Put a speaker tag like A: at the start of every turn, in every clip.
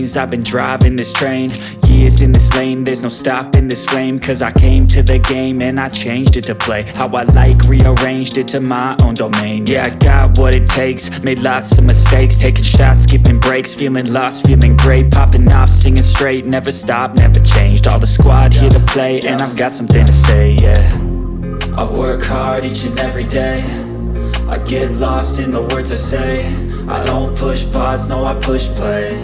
A: lanes, I've been driving this train. Years in this lane, there's no stopping this flame. Cause I came to the game and I changed it to play how I like, rearranged it to my own domain. Yeah, I got what it takes, made lots of mistakes, taking shots, skipping breaks, feeling lost, feeling great, popping off, singing straight, never stopped, never changed. All the squad here to play, and I've got something to say, yeah. I work hard each and every day, I get lost in the words I say. I don't push pause, no I push play.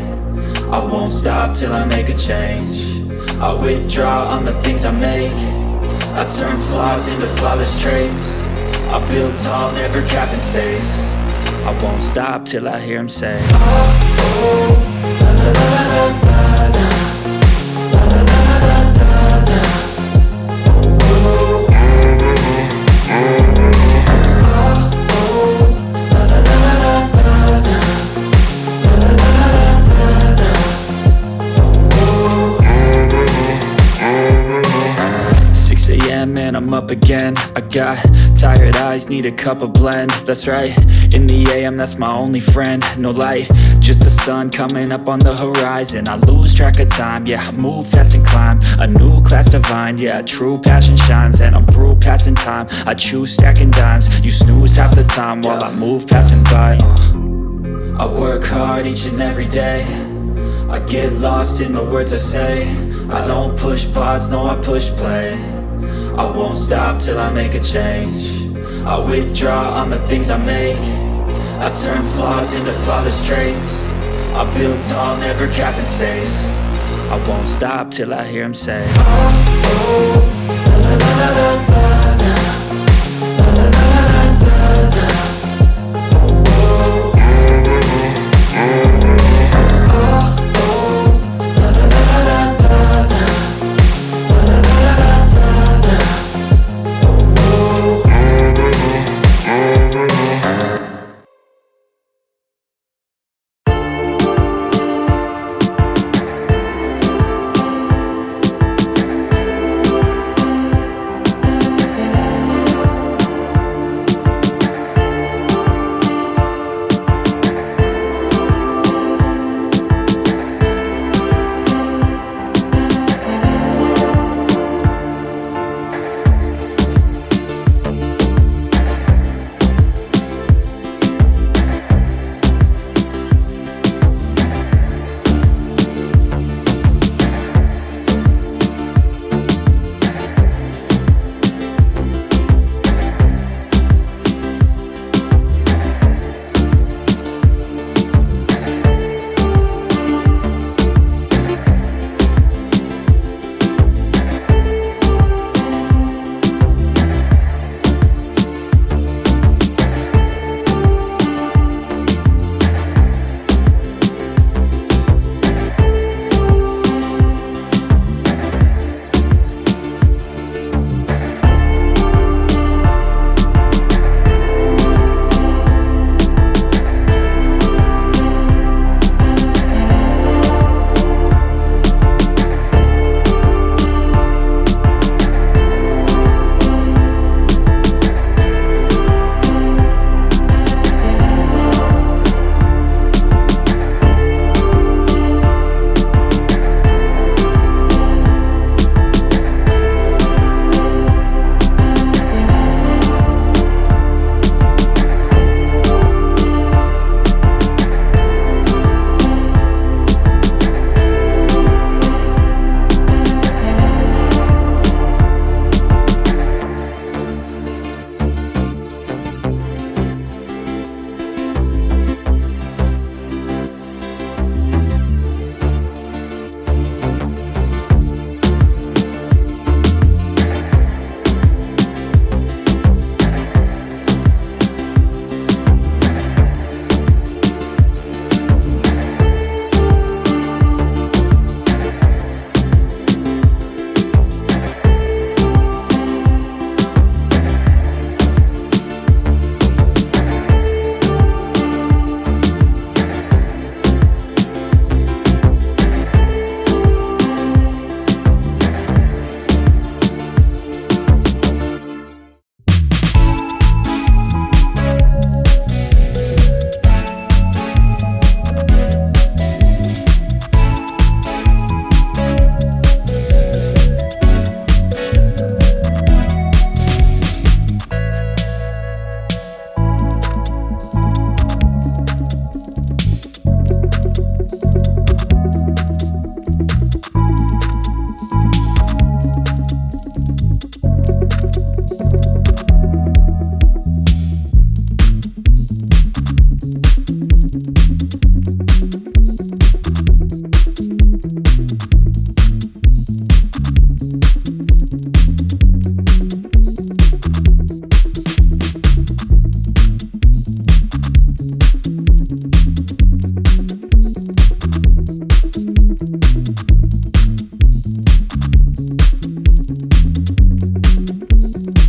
A: I won't stop till I make a change. I withdraw on the things I make. I turn flaws into flawless traits. I build tall, never capped in space. I won't stop till I hear him say, oh, oh, la la la la la la. And I'm up again. I got tired eyes, need a cup of blend. That's right, in the AM, that's my only friend. No light, just the sun coming up on the horizon. I lose track of time, yeah, I move fast and climb a new class divine, yeah, true passion shines. And I'm through passing time, I choose stacking dimes. You snooze half the time while I move passing by. I work hard each and every day, I get lost in the words I say. I don't push pause, no I push play. I won't stop till I make a change. I withdraw on the things I make. I turn flaws into flawless traits. I build tall, never capped in space. I won't stop till I hear him say, oh, oh, la la la la la la.